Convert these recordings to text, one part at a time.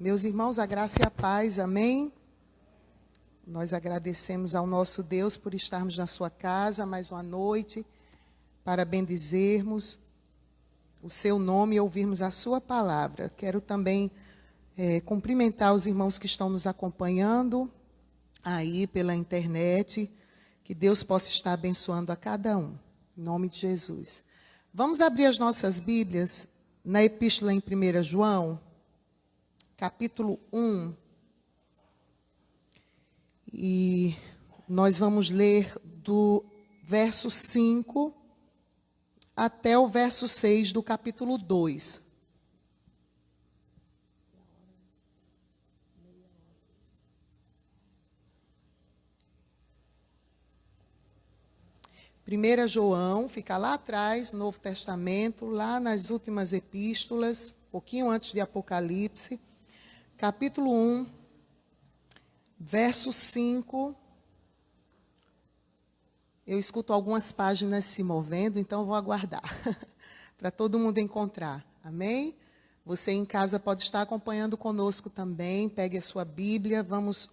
Meus irmãos, a graça e a paz, amém? Nós agradecemos ao nosso Deus por estarmos na sua casa mais uma noite, para bendizermos o seu nome e ouvirmos a sua palavra. Quero também cumprimentar os irmãos que estão nos acompanhando aí pela internet, que Deus possa estar abençoando a cada um, em nome de Jesus. Vamos abrir as nossas Bíblias na Epístola em 1 João, capítulo 1, e nós vamos ler do verso 5 até o verso 6 do capítulo 2. Primeira João, fica lá atrás, Novo Testamento, lá nas últimas epístolas, pouquinho antes de Apocalipse, capítulo 1, verso 5. Eu escuto algumas páginas se movendo, então vou aguardar para todo mundo encontrar. Amém? Você em casa pode estar acompanhando conosco também. Pegue a sua Bíblia, vamos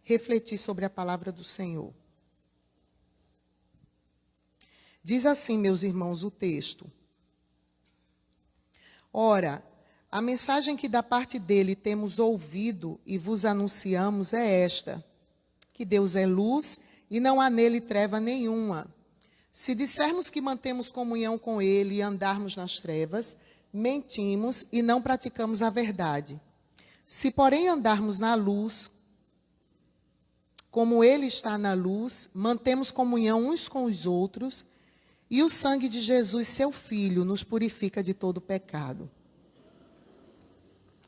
refletir sobre a palavra do Senhor. Diz assim, meus irmãos, o texto. Ora, a mensagem que da parte dele temos ouvido e vos anunciamos é esta, que Deus é luz e não há nele treva nenhuma. Se dissermos que mantemos comunhão com ele e andarmos nas trevas, mentimos e não praticamos a verdade. Se, porém, andarmos na luz, como ele está na luz, mantemos comunhão uns com os outros, e o sangue de Jesus, seu Filho, nos purifica de todo pecado.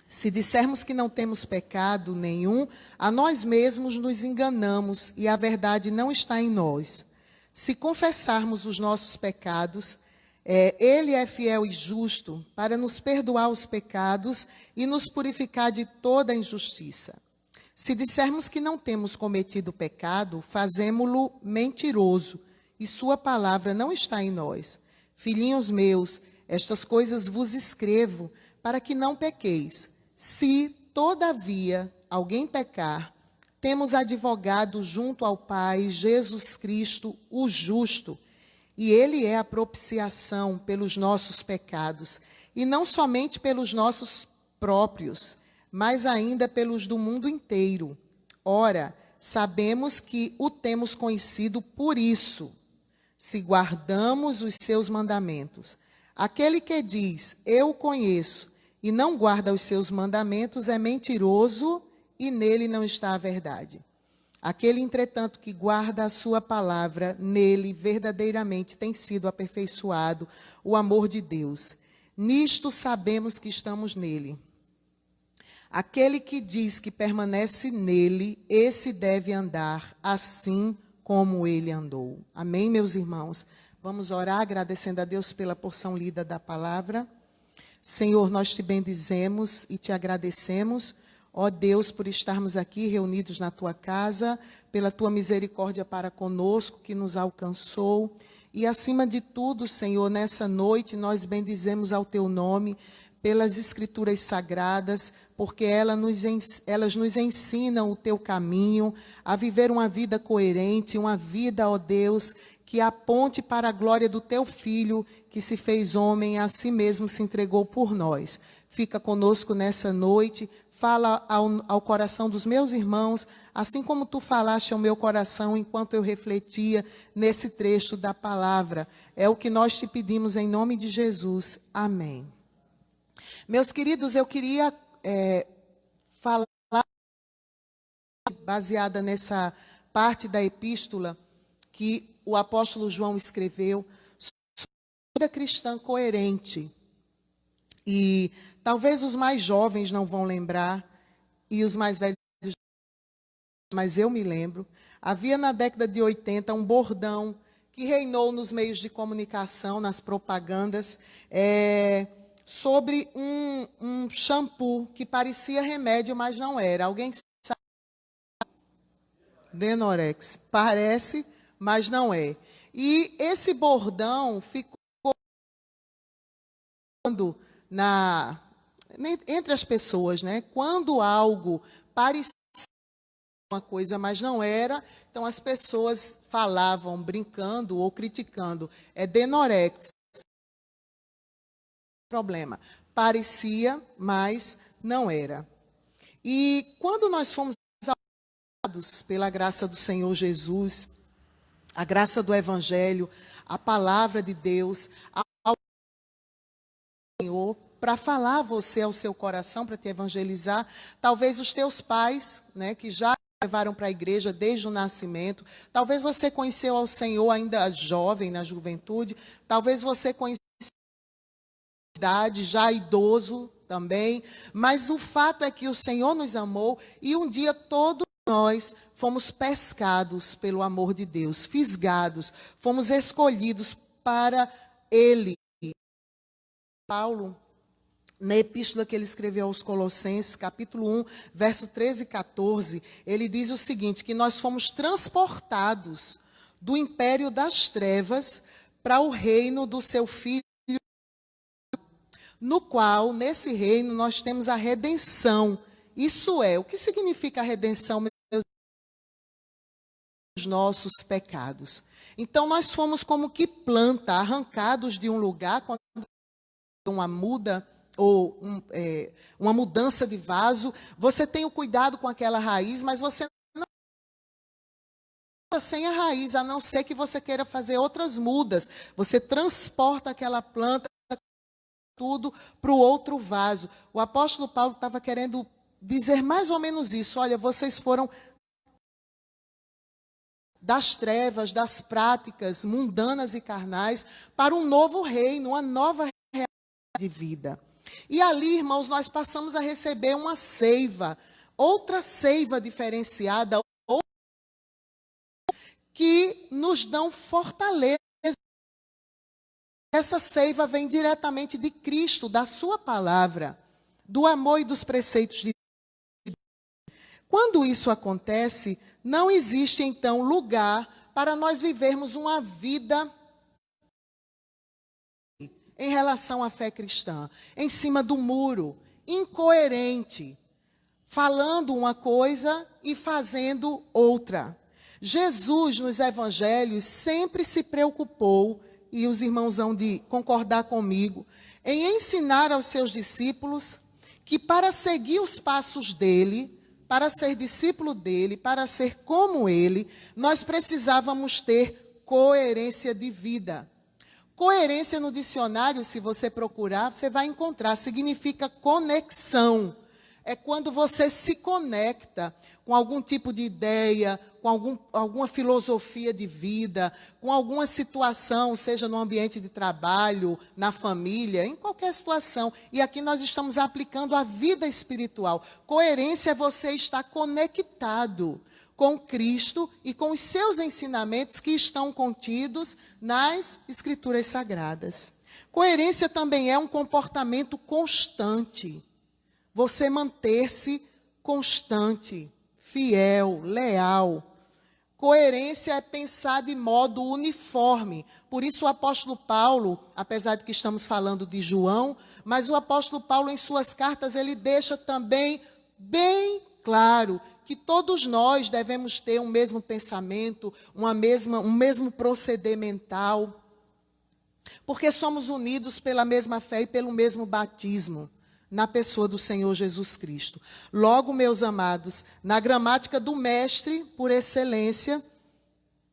Se dissermos que não temos pecado nenhum, a nós mesmos nos enganamos e a verdade não está em nós. Se confessarmos os nossos pecados, ele é fiel e justo para nos perdoar os pecados e nos purificar de toda injustiça. Se dissermos que não temos cometido pecado, fazemo-lo mentiroso e sua palavra não está em nós. Filhinhos meus, estas coisas vos escrevo para que não pequeis. Se, todavia, alguém pecar, temos advogado junto ao Pai, Jesus Cristo, o justo, e ele é a propiciação pelos nossos pecados, e não somente pelos nossos próprios, mas ainda pelos do mundo inteiro. Ora, sabemos que o temos conhecido por isso, se guardamos os seus mandamentos. Aquele que diz, eu o conheço, e não guarda os seus mandamentos, é mentiroso e nele não está a verdade. Aquele, entretanto, que guarda a sua palavra, nele verdadeiramente tem sido aperfeiçoado o amor de Deus. Nisto sabemos que estamos nele. Aquele que diz que permanece nele, esse deve andar assim como ele andou. Amém, meus irmãos? Vamos orar agradecendo a Deus pela porção lida da palavra. Senhor, nós te bendizemos e te agradecemos, ó Deus, por estarmos aqui reunidos na tua casa, pela tua misericórdia para conosco, que nos alcançou. E, acima de tudo, Senhor, nessa noite nós bendizemos ao teu nome, pelas escrituras sagradas, porque elas nos ensinam o teu caminho, a viver uma vida coerente, uma vida, ó Deus, que aponte para a glória do teu Filho, que se fez homem e a si mesmo se entregou por nós. Fica conosco nessa noite, fala ao coração dos meus irmãos, assim como tu falaste ao meu coração enquanto eu refletia nesse trecho da palavra. É o que nós te pedimos em nome de Jesus. Amém. Meus queridos, eu queria falar, baseada nessa parte da epístola que o apóstolo João escreveu, sobre a vida cristã coerente. E talvez os mais jovens não vão lembrar, e os mais velhos, mas eu me lembro. Havia na década de 80 um bordão que reinou nos meios de comunicação, nas propagandas, sobre um shampoo que parecia remédio, mas não era. Alguém sabe? Denorex. Parece, mas não é. E esse bordão ficou entre as pessoas, né? Quando algo parecia uma coisa, mas não era, então as pessoas falavam, brincando ou criticando. É Denorex. Problema. Parecia, mas não era. E quando nós fomos alcançados pela graça do Senhor Jesus, a graça do Evangelho, a palavra de Deus, ao Senhor, para falar a você, ao seu coração, para te evangelizar, talvez os teus pais, né, que já levaram para a igreja desde o nascimento, talvez você conheceu ao Senhor ainda jovem, na juventude, talvez você conheceu idade, já idoso também, mas o fato é que o Senhor nos amou e um dia todos nós fomos pescados pelo amor de Deus, fisgados, fomos escolhidos para Ele. Paulo, na epístola que ele escreveu aos Colossenses, capítulo 1, verso 13 e 14, ele diz o seguinte, que nós fomos transportados do império das trevas para o reino do seu Filho, no qual, nesse reino, nós temos a redenção. Isso é, o que significa a redenção, meus irmãos? Os nossos pecados. Então, nós fomos como que planta, arrancados de um lugar, quando uma muda, ou uma mudança de vaso, você tem o cuidado com aquela raiz, mas você não sem a raiz, a não ser que você queira fazer outras mudas. Você transporta aquela planta tudo para o outro vaso. O apóstolo Paulo estava querendo dizer mais ou menos isso. Olha, vocês foram das trevas, das práticas mundanas e carnais, para um novo reino, uma nova realidade de vida. E ali, irmãos, nós passamos a receber uma seiva, outra seiva diferenciada, que nos dão fortaleza. Essa seiva vem diretamente de Cristo, da sua palavra, do amor e dos preceitos de Deus. Quando isso acontece, não existe então lugar para nós vivermos uma vida em relação à fé cristã, em cima do muro, incoerente, falando uma coisa e fazendo outra. Jesus, nos evangelhos, sempre se preocupou, e os irmãos hão de concordar comigo, em ensinar aos seus discípulos que para seguir os passos dele, para ser discípulo dele, para ser como ele, nós precisávamos ter coerência de vida. Coerência no dicionário, se você procurar, você vai encontrar, significa conexão. É quando você se conecta com algum tipo de ideia, com alguma filosofia de vida, com alguma situação, seja no ambiente de trabalho, na família, em qualquer situação. E aqui nós estamos aplicando a vida espiritual. Coerência é você estar conectado com Cristo e com os seus ensinamentos que estão contidos nas Escrituras Sagradas. Coerência também é um comportamento constante. Você manter-se constante, fiel, leal. Coerência é pensar de modo uniforme. Por isso o apóstolo Paulo, apesar de que estamos falando de João, mas o apóstolo Paulo em suas cartas, ele deixa também bem claro que todos nós devemos ter um mesmo pensamento, um mesmo proceder mental, porque somos unidos pela mesma fé e pelo mesmo batismo, na pessoa do Senhor Jesus Cristo. Logo, meus amados, na gramática do mestre, por excelência,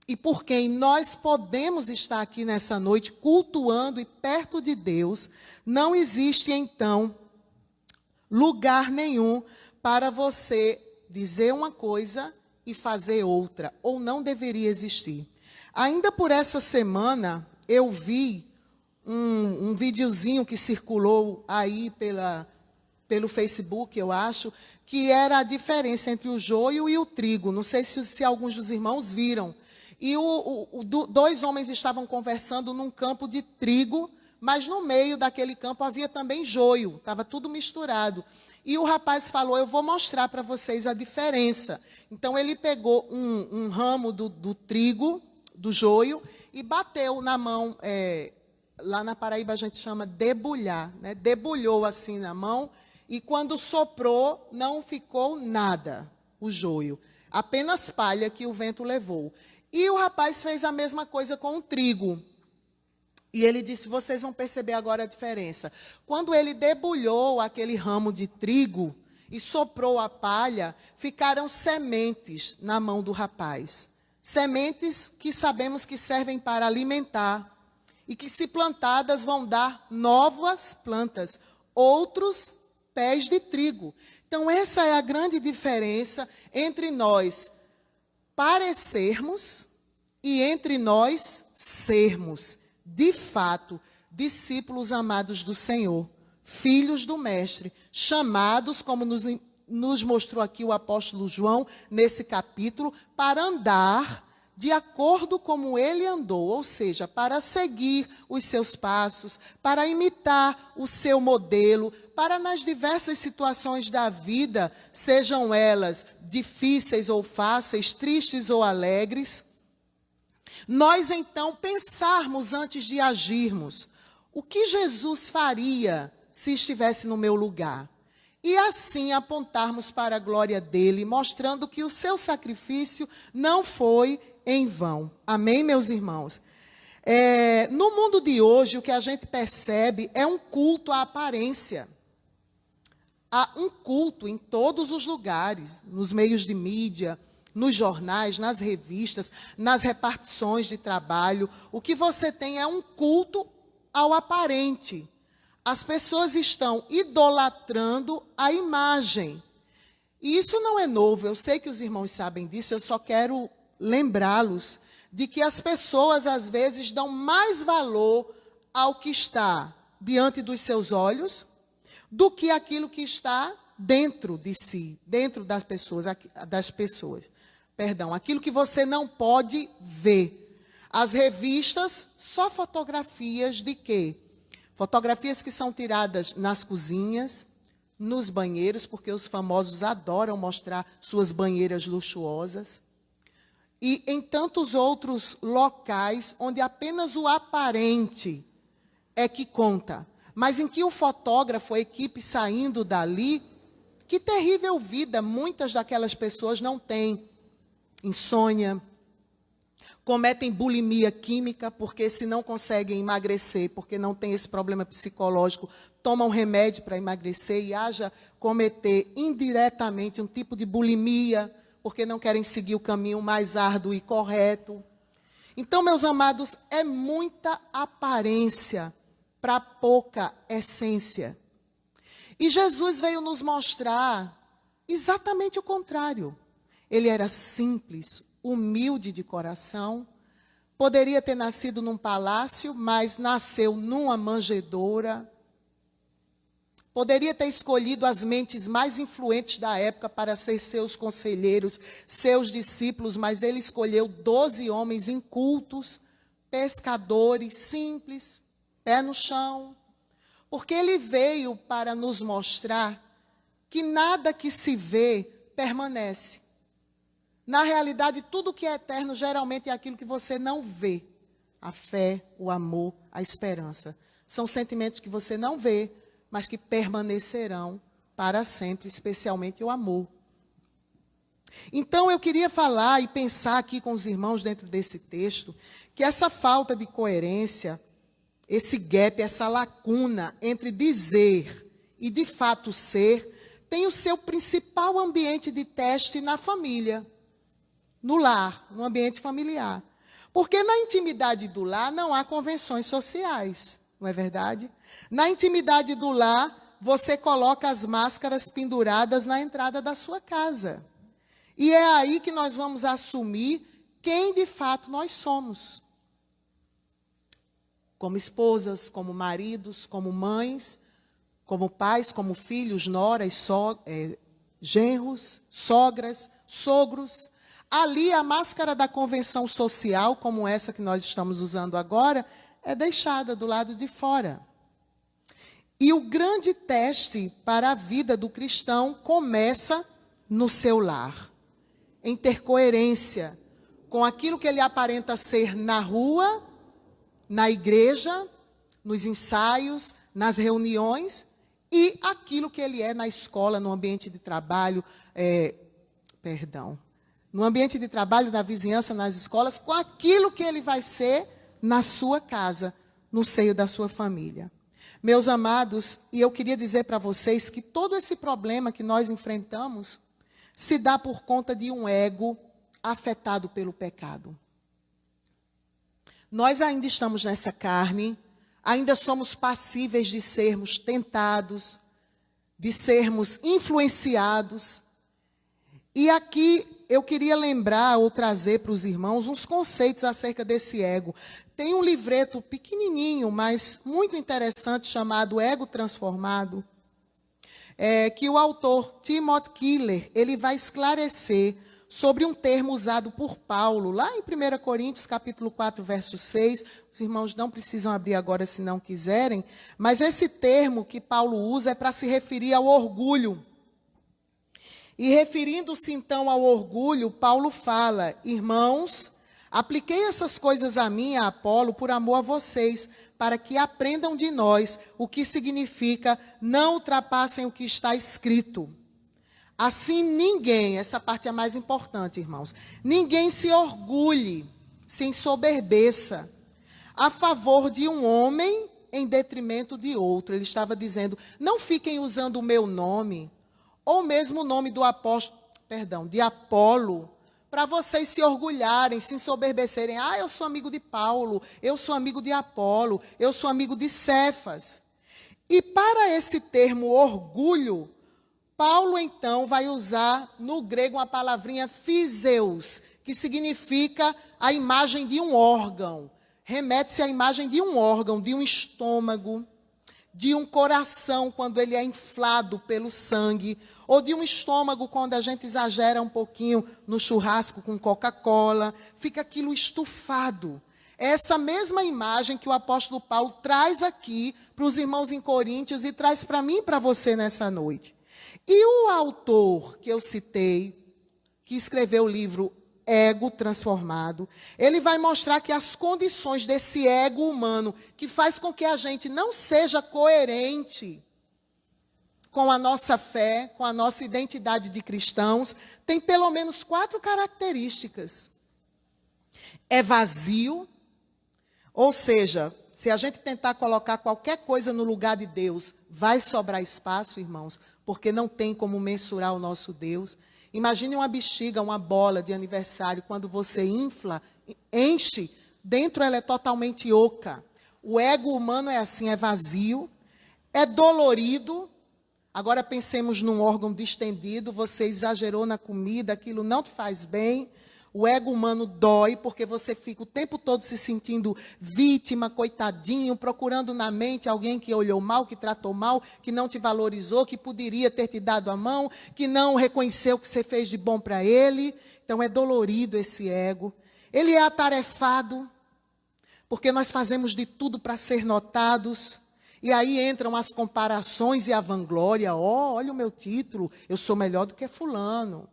e por quem nós podemos estar aqui nessa noite, cultuando e perto de Deus, não existe, então, lugar nenhum para você dizer uma coisa e fazer outra, ou não deveria existir. Ainda por essa semana, eu vi um videozinho que circulou aí pelo Facebook, eu acho, que era a diferença entre o joio e o trigo. Não sei se alguns dos irmãos viram. E dois homens estavam conversando num campo de trigo, mas no meio daquele campo havia também joio, estava tudo misturado. E o rapaz falou, eu vou mostrar para vocês a diferença. Então ele pegou um ramo do trigo, do joio, e bateu na mão, lá na Paraíba a gente chama debulhar, né? Debulhou assim na mão, e quando soprou, não ficou nada, o joio, apenas palha que o vento levou. E o rapaz fez a mesma coisa com o trigo. E ele disse, vocês vão perceber agora a diferença. Quando ele debulhou aquele ramo de trigo e soprou a palha, ficaram sementes na mão do rapaz. Sementes que sabemos que servem para alimentar e que, se plantadas, vão dar novas plantas, outros pés de trigo. Então, essa é a grande diferença entre nós parecermos e entre nós sermos, de fato, discípulos amados do Senhor, filhos do Mestre, chamados, como nos mostrou aqui o apóstolo João, nesse capítulo, para andar de acordo como ele andou, ou seja, para seguir os seus passos, para imitar o seu modelo, para nas diversas situações da vida, sejam elas difíceis ou fáceis, tristes ou alegres, nós então pensarmos antes de agirmos, o que Jesus faria se estivesse no meu lugar? E assim apontarmos para a glória dele, mostrando que o seu sacrifício não foi em vão. Amém, meus irmãos? No mundo de hoje, o que a gente percebe é um culto à aparência. Há um culto em todos os lugares, nos meios de mídia, nos jornais, nas revistas, nas repartições de trabalho. O que você tem é um culto ao aparente. As pessoas estão idolatrando a imagem. E isso não é novo, eu sei que os irmãos sabem disso, eu só quero lembrá-los de que as pessoas, às vezes, dão mais valor ao que está diante dos seus olhos do que aquilo que está dentro de si, dentro das pessoas. Perdão, aquilo que você não pode ver. As revistas, só fotografias de quê? Fotografias que são tiradas nas cozinhas, nos banheiros, porque os famosos adoram mostrar suas banheiras luxuosas. E em tantos outros locais onde apenas o aparente é que conta. Mas em que o fotógrafo, a equipe saindo dali, que terrível vida muitas daquelas pessoas não têm. Insônia, cometem bulimia química, porque se não conseguem emagrecer, porque não tem esse problema psicológico, tomam remédio para emagrecer e haja cometer indiretamente um tipo de bulimia, porque não querem seguir o caminho mais árduo e correto. Então, meus amados, é muita aparência para pouca essência. E Jesus veio nos mostrar exatamente o contrário. Ele era simples, humilde de coração, poderia ter nascido num palácio, mas nasceu numa manjedoura. Poderia ter escolhido as mentes mais influentes da época para ser seus conselheiros, seus discípulos, mas ele escolheu 12 homens incultos, pescadores, simples, pé no chão, porque ele veio para nos mostrar que nada que se vê permanece. Na realidade, tudo que é eterno geralmente é aquilo que você não vê. A fé, o amor, a esperança. São sentimentos que você não vê, mas que permanecerão para sempre, especialmente o amor. Então, eu queria falar e pensar aqui com os irmãos dentro desse texto, que essa falta de coerência, esse gap, essa lacuna entre dizer e de fato ser, tem o seu principal ambiente de teste na família, no lar, no ambiente familiar. Porque na intimidade do lar não há convenções sociais, não é verdade? Na intimidade do lar, você coloca as máscaras penduradas na entrada da sua casa. E é aí que nós vamos assumir quem de fato nós somos. Como esposas, como maridos, como mães, como pais, como filhos, noras, genros, sogras, sogros. Ali a máscara da convenção social, como essa que nós estamos usando agora, é deixada do lado de fora. E o grande teste para a vida do cristão começa no seu lar, em ter coerência com aquilo que ele aparenta ser na rua, na igreja, nos ensaios, nas reuniões e aquilo que ele é na escola, no ambiente de trabalho, no ambiente de trabalho, na vizinhança, nas escolas, com aquilo que ele vai ser na sua casa, no seio da sua família. Meus amados, e eu queria dizer para vocês que todo esse problema que nós enfrentamos se dá por conta de um ego afetado pelo pecado. Nós ainda estamos nessa carne, ainda somos passíveis de sermos tentados, de sermos influenciados. E aqui eu queria lembrar ou trazer para os irmãos uns conceitos acerca desse ego. Tem um livreto pequenininho, mas muito interessante, chamado Ego Transformado, que o autor Timothy Keller, ele vai esclarecer sobre um termo usado por Paulo, lá em 1 Coríntios, capítulo 4, verso 6. Os irmãos não precisam abrir agora se não quiserem, mas esse termo que Paulo usa é para se referir ao orgulho. E referindo-se então ao orgulho, Paulo fala: irmãos, apliquei essas coisas a mim e a Apolo por amor a vocês, para que aprendam de nós o que significa não ultrapassem o que está escrito. Assim ninguém, essa parte é a mais importante, irmãos, ninguém se orgulhe, se ensoberbeça, a favor de um homem em detrimento de outro. Ele estava dizendo, não fiquem usando o meu nome, ou mesmo o nome do apóstolo, de Apolo, para vocês se orgulharem, se ensoberbecerem. Eu sou amigo de Paulo, eu sou amigo de Apolo, eu sou amigo de Cefas. E para esse termo orgulho, Paulo então vai usar no grego uma palavrinha physeus, que significa a imagem de um órgão. Remete-se à imagem de um órgão, de um estômago, de um coração quando ele é inflado pelo sangue, ou de um estômago quando a gente exagera um pouquinho no churrasco com Coca-Cola, fica aquilo estufado. É essa mesma imagem que o apóstolo Paulo traz aqui para os irmãos em Coríntios e traz para mim e para você nessa noite. E o autor que eu citei, que escreveu o livro Ego Transformado, ele vai mostrar que as condições desse ego humano, que faz com que a gente não seja coerente com a nossa fé, com a nossa identidade de cristãos, tem pelo menos 4 características. É vazio, ou seja, se a gente tentar colocar qualquer coisa no lugar de Deus, vai sobrar espaço, irmãos, porque não tem como mensurar o nosso Deus. Imagine uma bexiga, uma bola de aniversário, quando você infla, enche, dentro ela é totalmente oca. O ego humano é assim, é vazio, é dolorido. Agora pensemos num órgão distendido, você exagerou na comida, aquilo não te faz bem. O ego humano dói, porque você fica o tempo todo se sentindo vítima, coitadinho, procurando na mente alguém que olhou mal, que tratou mal, que não te valorizou, que poderia ter te dado a mão, que não reconheceu o que você fez de bom para ele. Então é dolorido esse ego. Ele é atarefado, porque nós fazemos de tudo para ser notados. E aí entram as comparações e a vanglória. Olha o meu título, eu sou melhor do que fulano.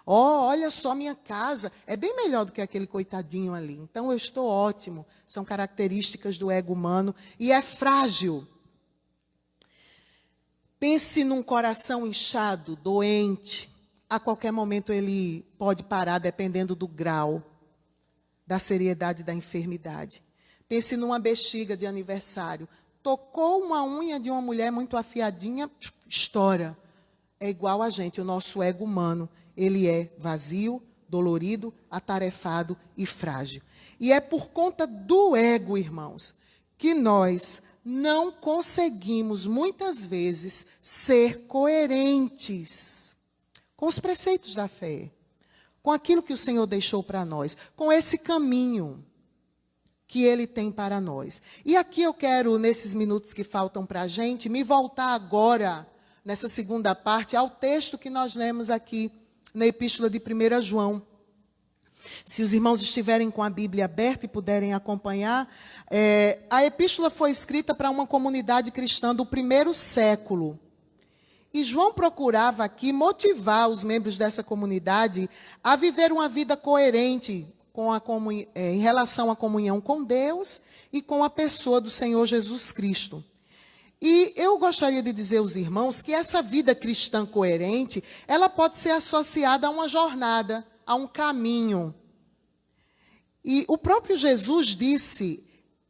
Olha só minha casa, é bem melhor do que aquele coitadinho ali. Então eu estou ótimo. São características do ego humano e é frágil. Pense num coração inchado, doente. A qualquer momento ele pode parar, dependendo do grau, da seriedade da enfermidade. Pense numa bexiga de aniversário. Tocou uma unha de uma mulher muito afiadinha, estoura. É igual a gente, o nosso ego humano. Ele é vazio, dolorido, atarefado e frágil. E é por conta do ego, irmãos, que nós não conseguimos, muitas vezes, ser coerentes com os preceitos da fé, com aquilo que o Senhor deixou para nós, com esse caminho que Ele tem para nós. E aqui eu quero, nesses minutos que faltam para a gente, me voltar agora, nessa segunda parte, ao texto que nós lemos aqui, na epístola de 1 João. Se os irmãos estiverem com a Bíblia aberta e puderem acompanhar, a epístola foi escrita para uma comunidade cristã do primeiro século. E João procurava aqui motivar os membros dessa comunidade a viver uma vida coerente em relação à comunhão com Deus e com a pessoa do Senhor Jesus Cristo. E eu gostaria de dizer aos irmãos que essa vida cristã coerente, ela pode ser associada a uma jornada, a um caminho. E o próprio Jesus disse: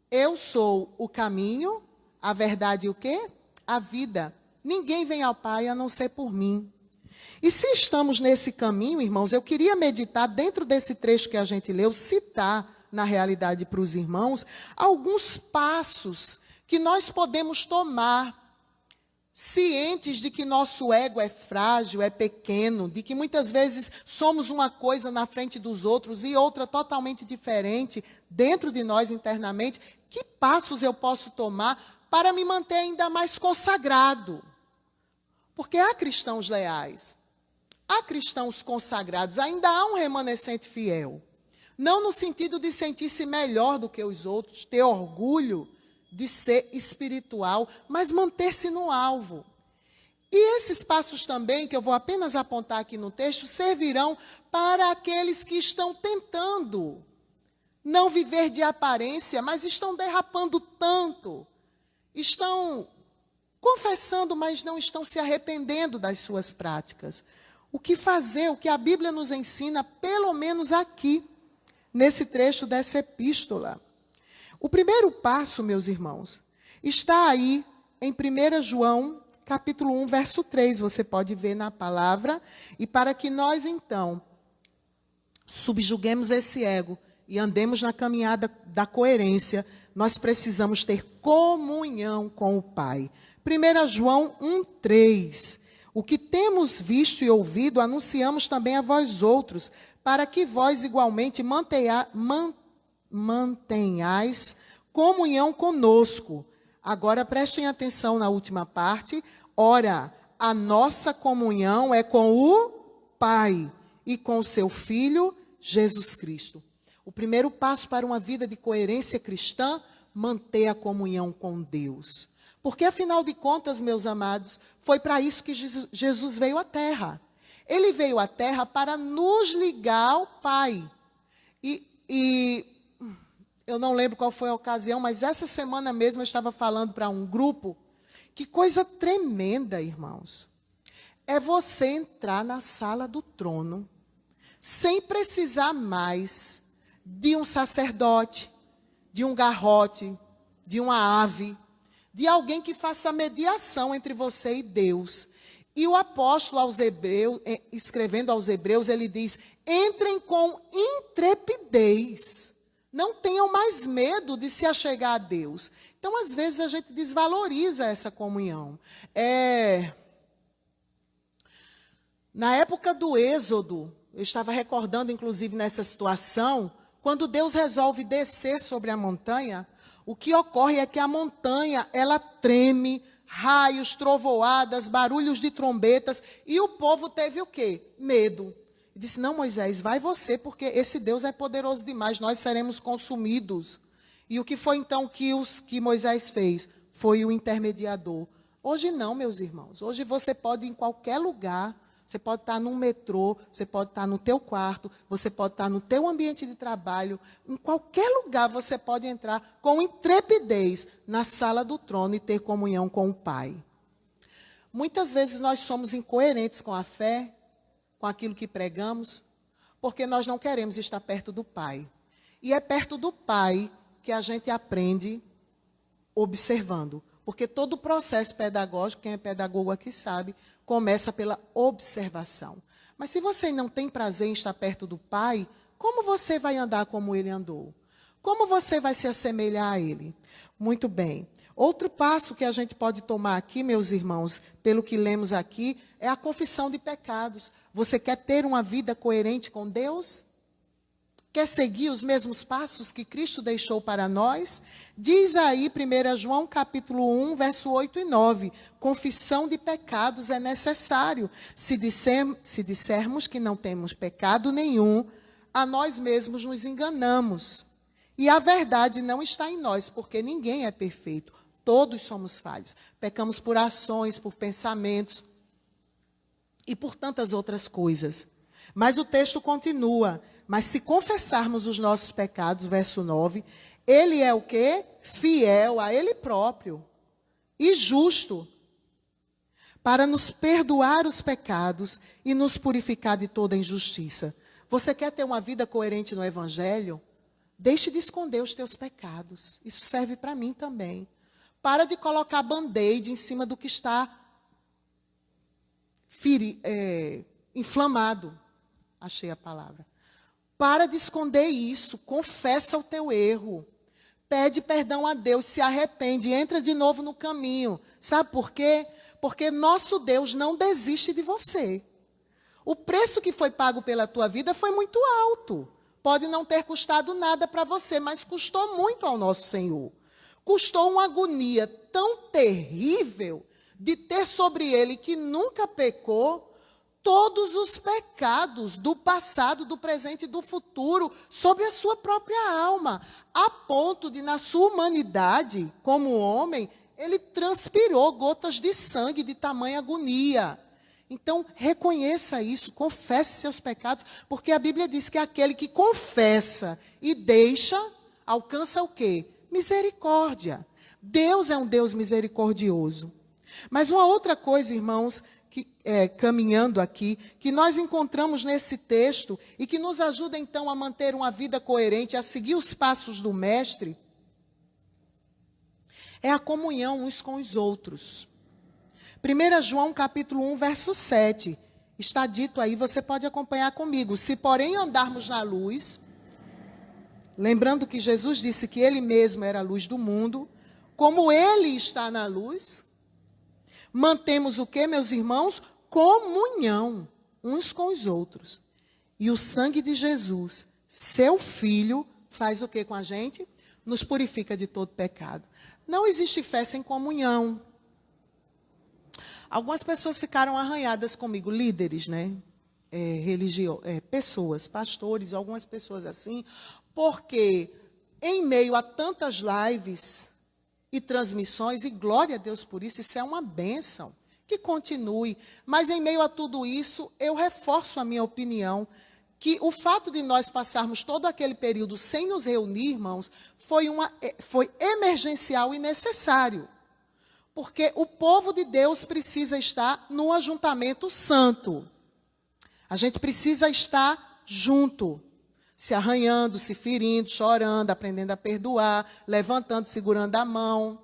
eu sou o caminho, a verdade e o quê? A vida. Ninguém vem ao Pai a não ser por mim. E se estamos nesse caminho, irmãos, eu queria meditar dentro desse trecho que a gente leu, citar, na realidade, para os irmãos, alguns passos que nós podemos tomar, cientes de que nosso ego é frágil, é pequeno, de que muitas vezes somos uma coisa na frente dos outros e outra totalmente diferente dentro de nós internamente. Que passos eu posso tomar para me manter ainda mais consagrado? Porque há cristãos leais, há cristãos consagrados, ainda há um remanescente fiel. Não no sentido de sentir-se melhor do que os outros, ter orgulho de ser espiritual, mas manter-se no alvo. E esses passos também, que eu vou apenas apontar aqui no texto, servirão para aqueles que estão tentando não viver de aparência, mas estão derrapando tanto, estão confessando, mas não estão se arrependendo das suas práticas. O que fazer, o que a Bíblia nos ensina, pelo menos aqui, nesse trecho dessa epístola. O primeiro passo, meus irmãos, está aí em 1 João, capítulo 1, verso 3, você pode ver na palavra, e para que nós, então, subjuguemos esse ego e andemos na caminhada da coerência, nós precisamos ter comunhão com o Pai. 1 João 1, 3. O que temos visto e ouvido, anunciamos também a vós outros, para que vós igualmente mantenhais comunhão conosco. Agora prestem atenção na última parte. Ora, a nossa comunhão é com o Pai e com o seu Filho, Jesus Cristo. O primeiro passo para uma vida de coerência cristã, manter a comunhão com Deus. Porque, afinal de contas, meus amados, foi para isso que Jesus veio à Terra. Ele veio à Terra para nos ligar ao Pai. E eu não lembro qual foi a ocasião, mas essa semana mesmo eu estava falando para um grupo. Que coisa tremenda, irmãos. É você entrar na sala do trono, sem precisar mais de um sacerdote, de um garrote, de uma ave, de alguém que faça mediação entre você e Deus. E o apóstolo aos Hebreus, escrevendo aos Hebreus, ele diz: entrem com intrepidez. Não tenham mais medo de se achegar a Deus. Então, às vezes, a gente desvaloriza essa comunhão. Na época do Êxodo, eu estava recordando, inclusive, nessa situação, quando Deus resolve descer sobre a montanha, o que ocorre é que a montanha, ela treme, raios, trovoadas, barulhos de trombetas, e o povo teve o quê? Medo. E disse: não, Moisés, vai você, porque esse Deus é poderoso demais, nós seremos consumidos. E o que foi então que Moisés fez? Foi o intermediador. Hoje não, meus irmãos, hoje você pode ir em qualquer lugar, você pode estar num metrô, você pode estar no teu quarto, você pode estar no teu ambiente de trabalho, em qualquer lugar você pode entrar com intrepidez na sala do trono e ter comunhão com o Pai. Muitas vezes nós somos incoerentes com a fé, com aquilo que pregamos, porque nós não queremos estar perto do Pai. E é perto do Pai que a gente aprende observando. Porque todo o processo pedagógico, quem é pedagogo aqui sabe, começa pela observação. Mas se você não tem prazer em estar perto do Pai, como você vai andar como Ele andou? Como você vai se assemelhar a Ele? Muito bem. Outro passo que a gente pode tomar aqui, meus irmãos, pelo que lemos aqui, é a confissão de pecados. Você quer ter uma vida coerente com Deus? Quer seguir os mesmos passos que Cristo deixou para nós? Diz aí 1 João capítulo 1, verso 8 e 9. Confissão de pecados é necessário. Se dissermos que não temos pecado nenhum, a nós mesmos nos enganamos. E a verdade não está em nós, porque ninguém é perfeito. Todos somos falhos. Pecamos por ações, por pensamentos e por tantas outras coisas. Mas o texto continua. Mas se confessarmos os nossos pecados, verso 9, Ele é o quê? Fiel a Ele próprio. e justo para nos perdoar os pecados e nos purificar de toda injustiça. Você quer ter uma vida coerente no Evangelho? Deixe de esconder os teus pecados. Isso serve para mim também. Para de colocar band-aid em cima do que está inflamado. Achei a palavra. Para de esconder isso. Confessa o teu erro. Pede perdão a Deus, se arrepende, entra de novo no caminho. Sabe por quê? Porque nosso Deus não desiste de você. O preço que foi pago pela tua vida foi muito alto. Pode não ter custado nada para você, mas custou muito ao nosso Senhor. Custou uma agonia tão terrível de ter sobre ele, que nunca pecou, todos os pecados do passado, do presente e do futuro sobre a sua própria alma, a ponto de, na sua humanidade, como homem, ele transpirou gotas de sangue de tamanha agonia. Então, reconheça isso, confesse seus pecados, porque a Bíblia diz que aquele que confessa e deixa, alcança o quê? Misericórdia. Deus é um Deus misericordioso. Mas uma outra coisa, irmãos, caminhando aqui, que nós encontramos nesse texto e que nos ajuda então a manter uma vida coerente, a seguir os passos do Mestre, é a comunhão uns com os outros. 1 João capítulo 1, verso 7, está dito aí, você pode acompanhar comigo. Se porém andarmos na luz, lembrando que Jesus disse que ele mesmo era a luz do mundo, como ele está na luz, mantemos o quê, meus irmãos? Comunhão uns com os outros. E o sangue de Jesus, seu Filho, faz o quê com a gente? Nos purifica de todo pecado. Não existe fé sem comunhão. Algumas pessoas ficaram arranhadas comigo, líderes, né? Pessoas, pastores, algumas pessoas assim, porque em meio a tantas lives e transmissões, e glória a Deus por isso é uma bênção, que continue. Mas em meio a tudo isso, eu reforço a minha opinião, que o fato de nós passarmos todo aquele período sem nos reunir, irmãos, foi emergencial e necessário. Porque o povo de Deus precisa estar no ajuntamento santo. A gente precisa estar junto, se arranhando, se ferindo, chorando, aprendendo a perdoar, levantando, segurando a mão,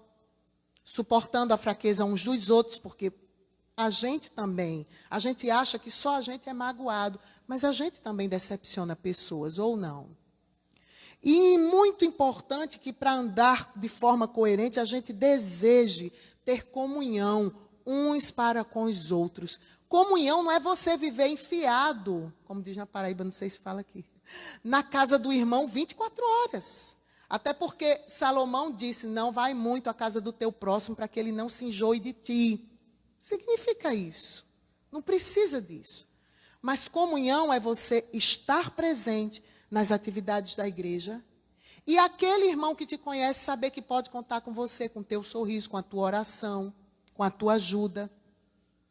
suportando a fraqueza uns dos outros, porque a gente acha que só a gente é magoado, mas a gente também decepciona pessoas, ou não? E muito importante que para andar de forma coerente, a gente deseje ter comunhão uns para com os outros. Comunhão não é você viver enfiado, como diz na Paraíba, não sei se fala aqui, na casa do irmão 24 horas. Até porque Salomão disse, não vai muito à casa do teu próximo para que ele não se enjoe de ti. Significa isso. Não precisa disso. Mas comunhão é você estar presente nas atividades da igreja e aquele irmão que te conhece saber que pode contar com você, com o teu sorriso, com a tua oração, com a tua ajuda.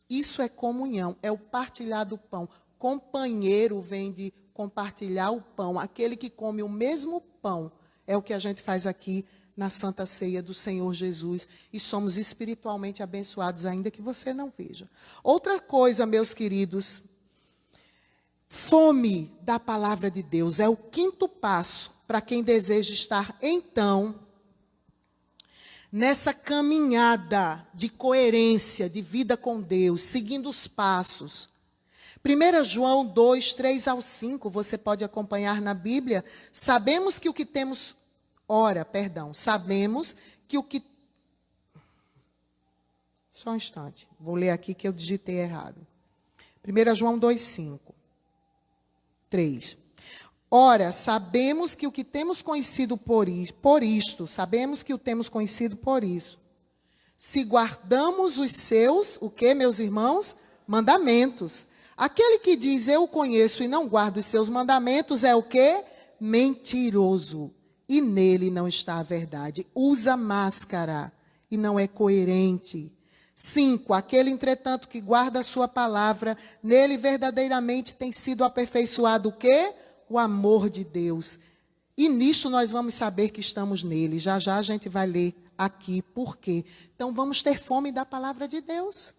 Isso é comunhão, é o partilhar do pão. Companheiro vem de compartilhar o pão. Aquele que come o mesmo pão é o que a gente faz aqui na Santa Ceia do Senhor Jesus. E somos espiritualmente abençoados, ainda que você não veja. Outra coisa, meus queridos, fome da palavra de Deus é o quinto passo para quem deseja estar, então, nessa caminhada de coerência, de vida com Deus, seguindo os passos. 1 João 2, 3 ao 5, você pode acompanhar na Bíblia. Sabemos que o que temos... sabemos que o que... Só um instante, vou ler aqui que eu digitei errado. 1 João 2, 5. 3. Ora, sabemos que o que temos conhecido por isto, sabemos que o temos conhecido por isso. Se guardamos os seus, o que, meus irmãos? Mandamentos. Aquele que diz, eu o conheço e não guarda os seus mandamentos, é o quê? Mentiroso. E nele não está a verdade. Usa máscara e não é coerente. 5. Aquele, entretanto, que guarda a sua palavra, nele verdadeiramente tem sido aperfeiçoado o quê? O amor de Deus. E nisto nós vamos saber que estamos nele. Já já a gente vai ler aqui por quê. Então vamos ter fome da palavra de Deus.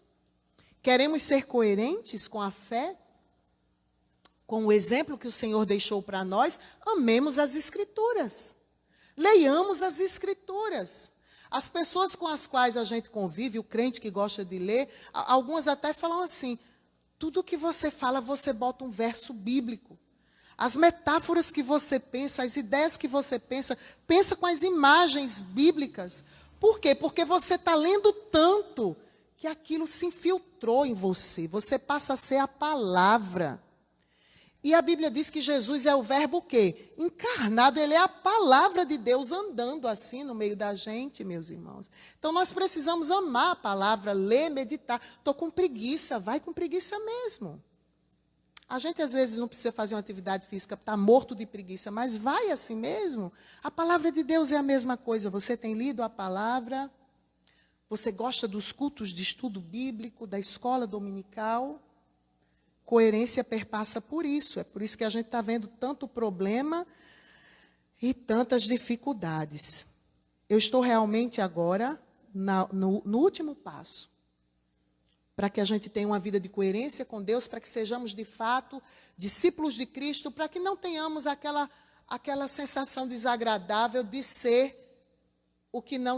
Queremos ser coerentes com a fé, com o exemplo que o Senhor deixou para nós. Amemos as Escrituras. Leiamos as Escrituras. As pessoas com as quais a gente convive, o crente que gosta de ler, algumas até falam assim: tudo que você fala, você bota um verso bíblico. As metáforas que você pensa, as ideias que você pensa, pensa com as imagens bíblicas. Por quê? Porque você está lendo tanto que aquilo se infiltrou em você. Você passa a ser a palavra. E a Bíblia diz que Jesus é o verbo o quê? Encarnado, ele é a palavra de Deus andando assim no meio da gente, meus irmãos. Então nós precisamos amar a palavra, ler, meditar. Estou com preguiça, vai com preguiça mesmo. A gente às vezes não precisa fazer uma atividade física, está morto de preguiça, mas vai assim mesmo. A palavra de Deus é a mesma coisa. Você tem lido a palavra, você gosta dos cultos de estudo bíblico, da escola dominical. Coerência perpassa por isso. É por isso que a gente está vendo tanto problema e tantas dificuldades. Eu estou realmente agora no último passo, para que a gente tenha uma vida de coerência com Deus, para que sejamos de fato discípulos de Cristo, para que não tenhamos aquela sensação desagradável de ser o que não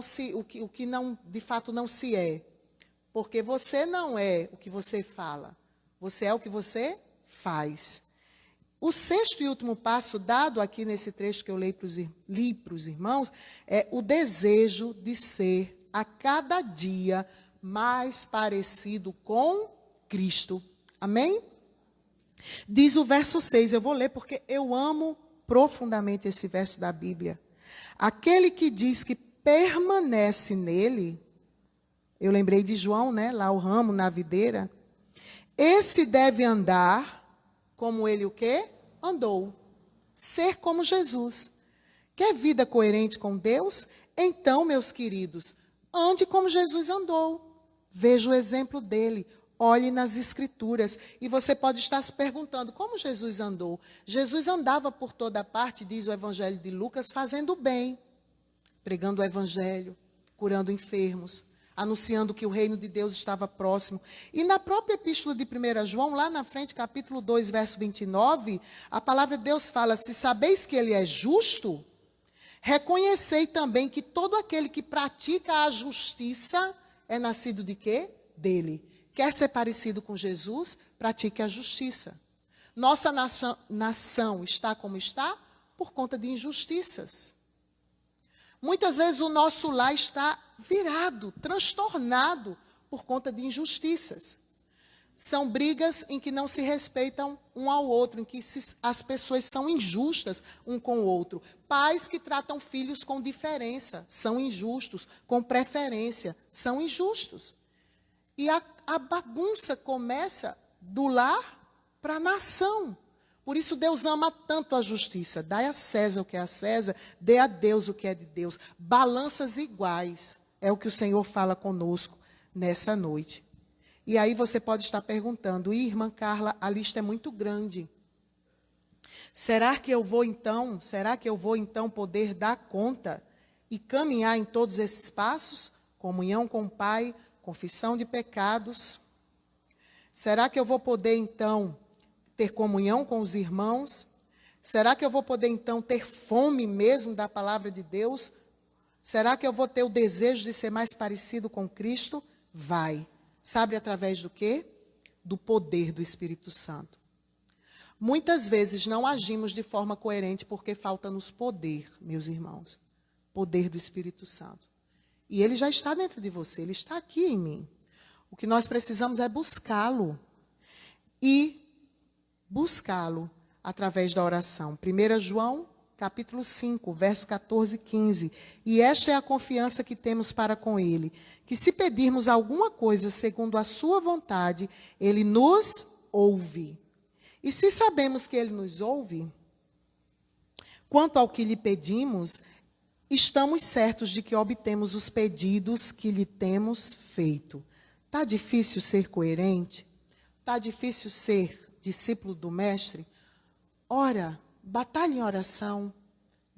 de fato não se é. Porque você não é o que você fala, você é o que você faz. O sexto e último passo dado aqui nesse trecho que eu li para os irmãos é o desejo de ser a cada dia mais parecido com Cristo. Amém? Diz o verso 6, eu vou ler porque eu amo profundamente esse verso da Bíblia. Aquele que diz que permanece nele, eu lembrei de João, né? Lá o ramo na videira. Esse deve andar como ele o quê? Andou. Ser como Jesus. Quer vida coerente com Deus? Então, meus queridos, ande como Jesus andou. Veja o exemplo dele. Olhe nas Escrituras. E você pode estar se perguntando, como Jesus andou? Jesus andava por toda parte, diz o Evangelho de Lucas, fazendo o bem. Pregando o Evangelho, curando enfermos, anunciando que o reino de Deus estava próximo. E na própria epístola de 1 João, lá na frente, capítulo 2, verso 29, a palavra de Deus fala: se sabeis que ele é justo, reconhecei também que todo aquele que pratica a justiça é nascido de quê? Dele. Quer ser parecido com Jesus? Pratique a justiça. Nossa nação está como está por conta de injustiças. Muitas vezes o nosso lar está virado, transtornado por conta de injustiças. São brigas em que não se respeitam um ao outro, em que as pessoas são injustas um com o outro. Pais que tratam filhos com diferença são injustos, com preferência, são injustos. E a bagunça começa do lar para a nação. Por isso Deus ama tanto a justiça. Dai a César o que é a César, dê a Deus o que é de Deus. Balanças iguais. É o que o Senhor fala conosco nessa noite. E aí você pode estar perguntando: irmã Carla, a lista é muito grande. Será que eu vou então poder dar conta e caminhar em todos esses passos? Comunhão com o Pai, confissão de pecados. Será que eu vou poder então ter comunhão com os irmãos? Será que eu vou poder, então, ter fome mesmo da palavra de Deus? Será que eu vou ter o desejo de ser mais parecido com Cristo? Vai. Sabe através do quê? Do poder do Espírito Santo. Muitas vezes não agimos de forma coerente porque falta-nos poder, meus irmãos. Poder do Espírito Santo. E ele já está dentro de você, ele está aqui em mim. O que nós precisamos é buscá-lo. E buscá-lo através da oração. 1 João, capítulo 5, verso 14 e 15. E esta é a confiança que temos para com ele, que se pedirmos alguma coisa segundo a sua vontade, ele nos ouve. E se sabemos que ele nos ouve, quanto ao que lhe pedimos, estamos certos de que obtemos os pedidos que lhe temos feito. Está difícil ser coerente? Está difícil ser discípulo do Mestre? Ora, batalhe em oração,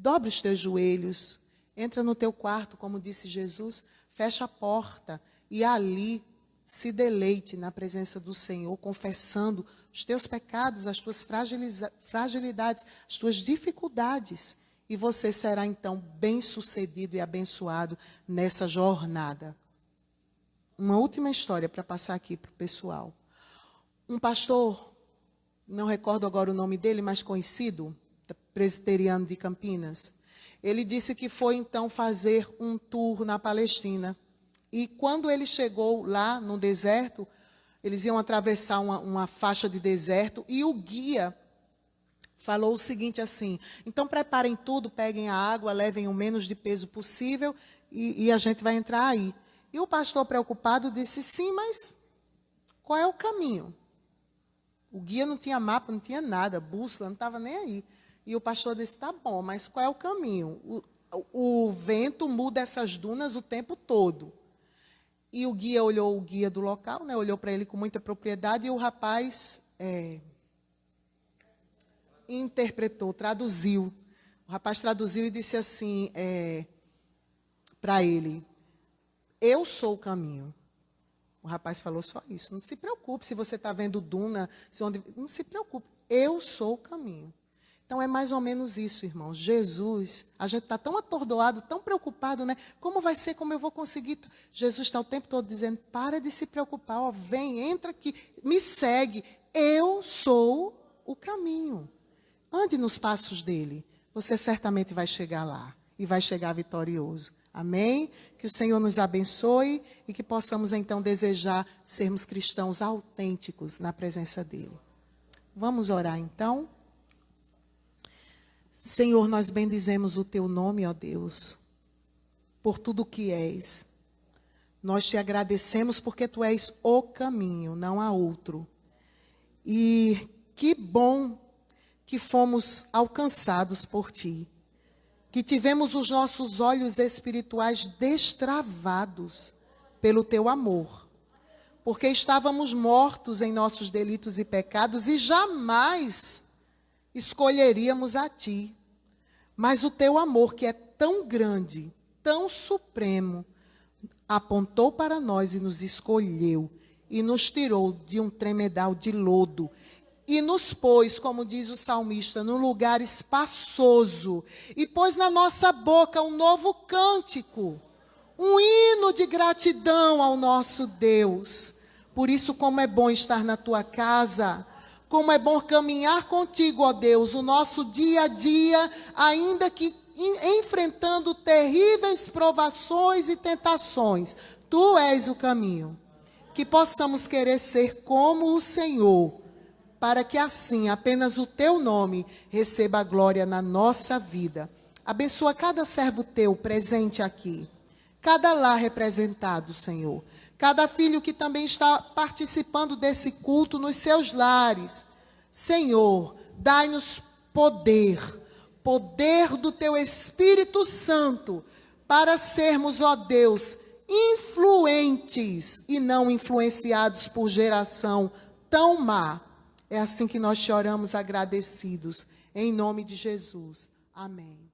Dobre os teus joelhos, entra no teu quarto, como disse Jesus, fecha a porta e ali se deleite na presença do Senhor, confessando os teus pecados, as tuas fragilidades, as tuas dificuldades. E você será então bem-sucedido e abençoado nessa jornada. Uma última história para passar aqui para o pessoal. Um pastor, não recordo agora o nome dele, mas conhecido, presbiteriano de Campinas, ele disse que foi então fazer um tour na Palestina. E quando ele chegou lá no deserto, eles iam atravessar uma faixa de deserto, e o guia falou o seguinte assim: então preparem tudo, peguem a água, levem o menos de peso possível e a gente vai entrar aí. E o pastor preocupado disse: sim, mas qual é o caminho? O guia não tinha mapa, não tinha nada, bússola, não estava nem aí. E o pastor disse: tá bom, mas qual é o caminho? O vento muda essas dunas o tempo todo. E o guia olhou o guia do local, né, olhou para ele com muita propriedade, e o rapaz interpretou, traduziu. O rapaz traduziu e disse assim para ele: eu sou o caminho. O rapaz falou só isso. Não se preocupe se você está vendo duna, não se preocupe, eu sou o caminho. Então, é mais ou menos isso, irmãos. Jesus, a gente está tão atordoado, tão preocupado, né? Como vai ser, como eu vou conseguir? Jesus está o tempo todo dizendo: para de se preocupar, ó, vem, entra aqui, me segue. Eu sou o caminho. Ande nos passos dele. Você certamente vai chegar lá e vai chegar vitorioso. Amém? Que o Senhor nos abençoe e que possamos então desejar sermos cristãos autênticos na presença dele. Vamos orar então? Senhor, nós bendizemos o teu nome, ó Deus, por tudo que és. Nós te agradecemos porque tu és o caminho, não há outro. E que bom que fomos alcançados por ti, que tivemos os nossos olhos espirituais destravados pelo teu amor, porque estávamos mortos em nossos delitos e pecados e jamais escolheríamos a ti. Mas o teu amor, que é tão grande, tão supremo, apontou para nós e nos escolheu e nos tirou de um tremedal de lodo e nos pôs, como diz o salmista, num lugar espaçoso e pôs na nossa boca um novo cântico, um hino de gratidão ao nosso Deus. Por isso, como é bom estar na tua casa, como é bom caminhar contigo, ó Deus, o nosso dia a dia, ainda que enfrentando terríveis provações e tentações. Tu és o caminho. Que possamos querer ser como o Senhor, para que assim apenas o teu nome receba a glória na nossa vida. Abençoa cada servo teu presente aqui, cada lar representado, Senhor. Cada filho que também está participando desse culto nos seus lares. Senhor, dai-nos poder do teu Espírito Santo, para sermos, ó Deus, influentes e não influenciados por geração tão má. É assim que nós te oramos agradecidos, em nome de Jesus. Amém.